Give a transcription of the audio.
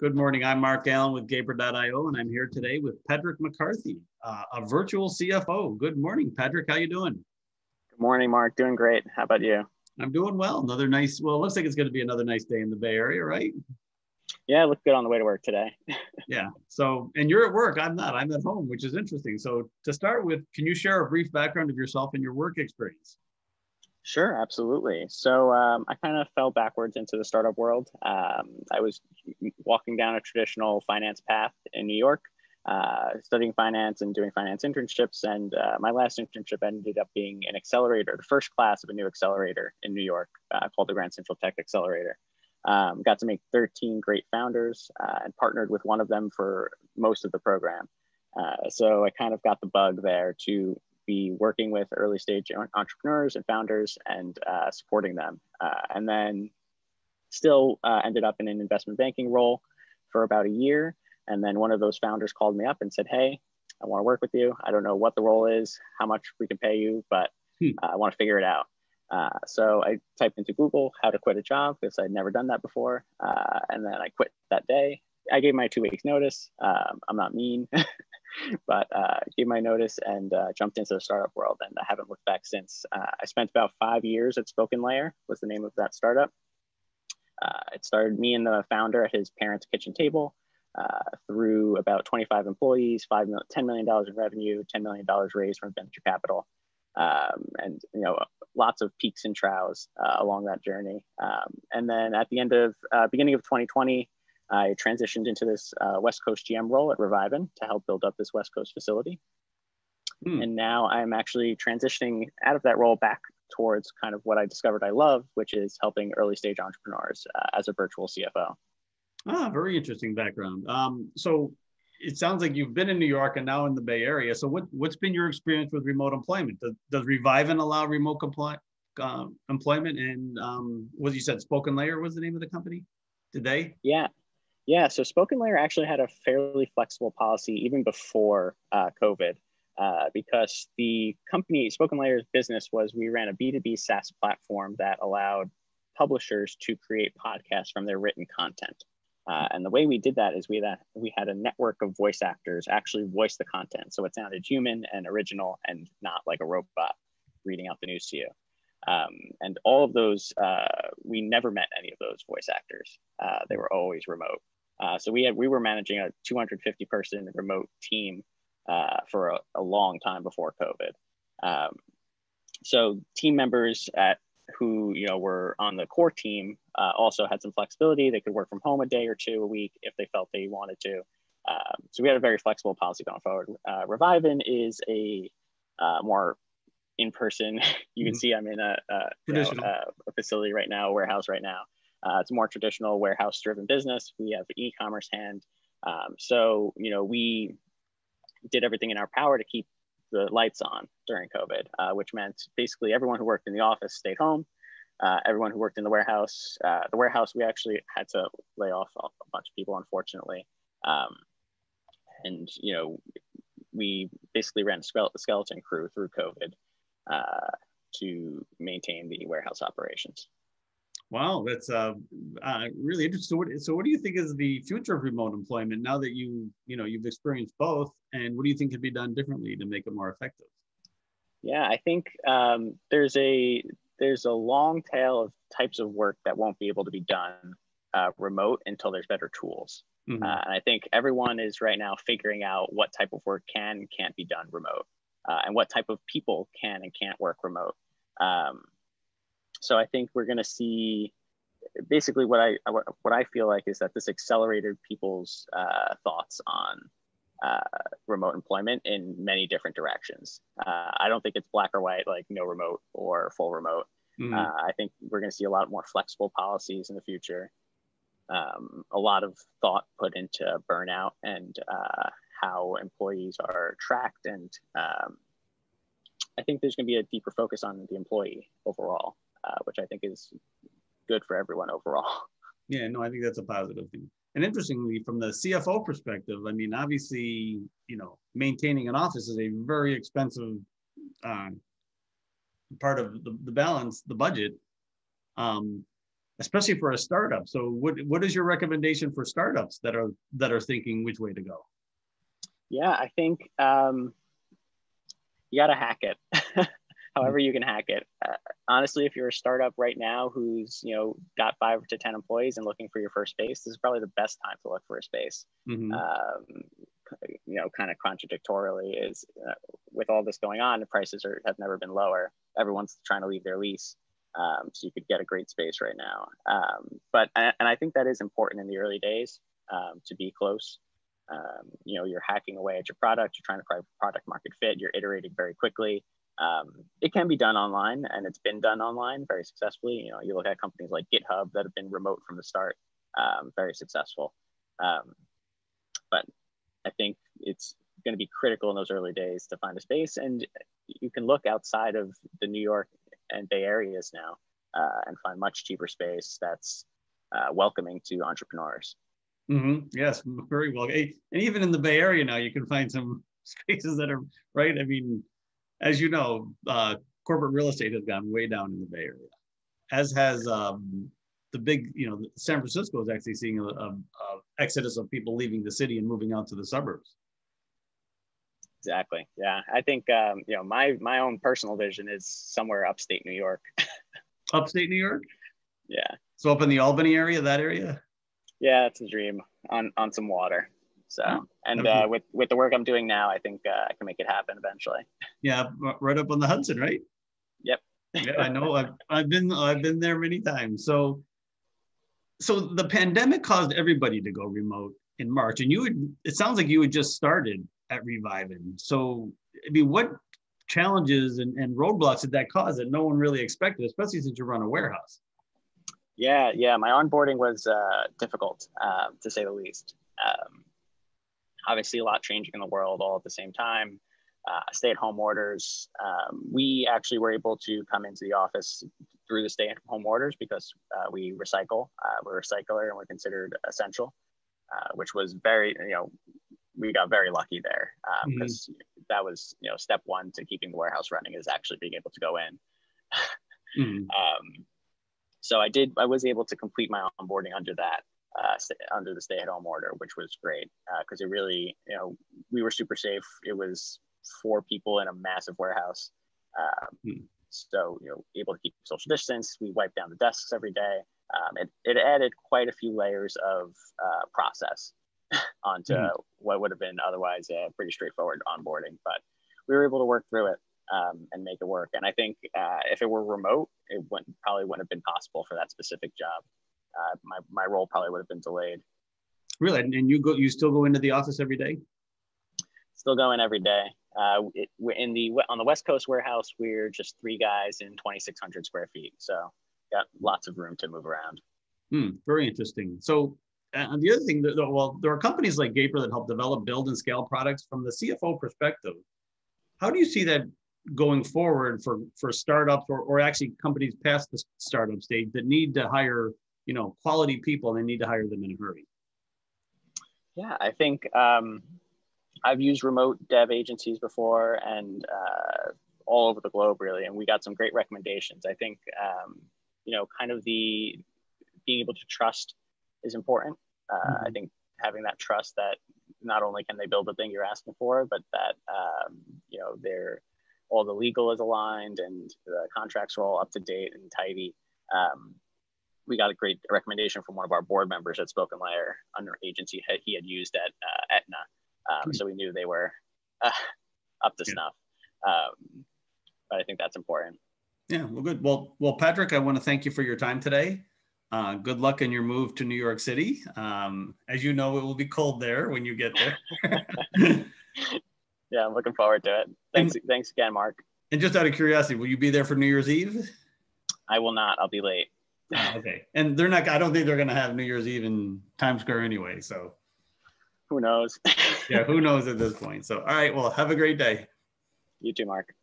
Good morning. I'm Mark Allen with Gaper.io, and I'm here today with Patrick McCarthy, a virtual CFO. Good morning, Patrick. How you doing? Good morning, Mark. Doing great. How about you? I'm doing well. Another nice, well, it looks like it's going to be another nice day in the Bay Area, right? Yeah, I look good on the way to work today. Yeah. So, and you're at work. I'm not. I'm at home, which is interesting. So to start with, can you share a brief background of yourself and your work experience? Sure, absolutely. So I kind of fell backwards into the startup world. I was walking down a traditional finance path in New York, studying finance and doing finance internships. And my last internship ended up being an accelerator, the first class of a new accelerator in New York called the Grand Central Tech Accelerator. Got to make 13 great founders and partnered with one of them for most of the program. So I kind of got the bug there to be working with early stage entrepreneurs and founders and supporting them. And then still ended up in an investment banking role for about a year. And then one of those founders called me up and said, "Hey, I want to work with you. I don't know what the role is, how much we can pay you, but I want to figure it out." So I typed into Google how to quit a job because I'd never done that before. And then I quit that day. I gave my 2 weeks notice. I'm not mean, but gave my notice and jumped into the startup world, and I haven't looked back since. I spent about 5 years at Spoken Layer, was the name of that startup. It started me and the founder at his parents' kitchen table, through about 25 employees, $10 million in revenue, $10 million raised from venture capital, and lots of peaks and troughs along that journey. And then at the beginning of 2020, I transitioned into this West Coast GM role at Revivin to help build up this West Coast facility. And now I'm actually transitioning out of that role back towards kind of what I discovered I love, which is helping early stage entrepreneurs as a virtual CFO. Very interesting background. So it sounds like you've been in New York and now in the Bay Area. So what's been your experience with remote employment? Does Revivin allow remote employment? And what you said, Spoken Layer was the name of the company? Did they? Yeah. So Spoken Layer actually had a fairly flexible policy even before COVID, because the company, Spoken Layer's business was we ran a B2B SaaS platform that allowed publishers to create podcasts from their written content. And the way we did that is we had a network of voice actors actually voice the content. So it sounded human and original and not like a robot reading out the news to you. And all of those, we never met any of those voice actors. They were always remote. So we were managing a 250 person remote team for a long time before COVID. So team members who were on the core team also had some flexibility. They could work from home a day or two a week if they felt they wanted to. So we had a very flexible policy going forward. Revivin is a more in-person. You can see I'm in a facility right now, a warehouse right now. It's a more traditional warehouse-driven business. We have an e-commerce hand. So we did everything in our power to keep the lights on during COVID, which meant basically everyone who worked in the office stayed home. Everyone who worked in the warehouse, we actually had to lay off a bunch of people, unfortunately. And we basically ran a skeleton crew through COVID to maintain the warehouse operations. Wow, that's really interesting. So what do you think is the future of remote employment now that you've experienced both, and what do you think can be done differently to make it more effective? Yeah, I think there's a long tail of types of work that won't be able to be done remote until there's better tools. And I think everyone is right now figuring out what type of work can and can't be done remote, and what type of people can and can't work remote. So I think we're going to see basically what I feel like is that this accelerated people's thoughts on remote employment in many different directions. I don't think it's black or white, like no remote or full remote. I think we're going to see a lot more flexible policies in the future. A lot of thought put into burnout and how employees are tracked. And I think there's going to be a deeper focus on the employee overall, which I think is good for everyone overall. Yeah, no, I think that's a positive thing. And interestingly, from the CFO perspective, I mean, obviously, maintaining an office is a very expensive part of the balance, the budget. especially for a startup. So what is your recommendation for startups that are thinking which way to go? Yeah, I think you got to hack it. However you can hack it. Honestly, if you're a startup right now who's got 5 to 10 employees and looking for your first space, this is probably the best time to look for a space. Mm-hmm. Kind of contradictorily is with all this going on, the prices have never been lower. Everyone's trying to leave their lease, so you could get a great space right now. And I think that is important in the early days, to be close. You're hacking away at your product. You're trying to find product market fit. You're iterating very quickly. It can be done online, and it's been done online very successfully. You look at companies like GitHub that have been remote from the start, very successful. But I think it's going to be critical in those early days to find a space, and you can look outside of the New York and Bay Areas now and find much cheaper space that's welcoming to entrepreneurs. Mm-hmm. Yes, very well. And even in the Bay Area now, you can find some spaces that are right. I mean, as you know, corporate real estate has gone way down in the Bay Area, as has the big, San Francisco is actually seeing a exodus of people leaving the city and moving out to the suburbs. Exactly. Yeah, I think my own personal vision is somewhere upstate New York. Upstate New York? Yeah. So up in the Albany area, that area? Yeah, it's a dream on some water. So, and with the work I'm doing now, I think I can make it happen eventually. Yeah, right up on the Hudson, right? Yep. Yeah, I know. I've been there many times. So the pandemic caused everybody to go remote in March, and it sounds like you had just started at Reviving. So, I mean, what challenges and roadblocks did that cause that no one really expected, especially since you run a warehouse? Yeah. My onboarding was difficult, to say the least. Obviously, a lot changing in the world all at the same time. Stay-at-home orders. We actually were able to come into the office through the stay-at-home orders because we recycle. We're a recycler and we're considered essential, which was we got very lucky there because that was step one to keeping the warehouse running is actually being able to go in. So I was able to complete my onboarding under that, under the stay-at-home order, which was great because it really, we were super safe. It was 4 people in a massive warehouse. So, able to keep social distance. We wiped down the desks every day. It added quite a few layers of process onto what would have been otherwise a pretty straightforward onboarding, but we were able to work through it and make it work. And I think if it were remote, it probably wouldn't have been possible for that specific job. My role probably would have been delayed. Really? And you still go into the office every day? Still go in every day. We're on the West Coast warehouse. We're just 3 guys in 2,600 square feet. So got lots of room to move around. Very interesting. So the other thing, there are companies like Gaper that help develop, build, and scale products. From the CFO perspective, how do you see that going forward for startups or actually companies past the startup stage that need to hire, quality people, and they need to hire them in a hurry? Yeah, I think I've used remote dev agencies before and all over the globe, really, and we got some great recommendations. I think, kind of the being able to trust is important. I think having that trust that not only can they build the thing you're asking for, but that, all the legal is aligned and the contracts are all up to date and tidy. We got a great recommendation from one of our board members at Spoken Layer under agency he had used at Aetna. So we knew they were up to snuff. But I think that's important. Yeah, well, good. Well, Patrick, I want to thank you for your time today. Good luck in your move to New York City. As you know, it will be cold there when you get there. Yeah, I'm looking forward to it. Thanks again, Mark. And just out of curiosity, will you be there for New Year's Eve? I will not. I'll be late. Okay. And they're not, I don't think they're going to have New Year's Eve in Times Square anyway. So who knows? Yeah, who knows at this point. So, all right. Well, have a great day. You too, Mark.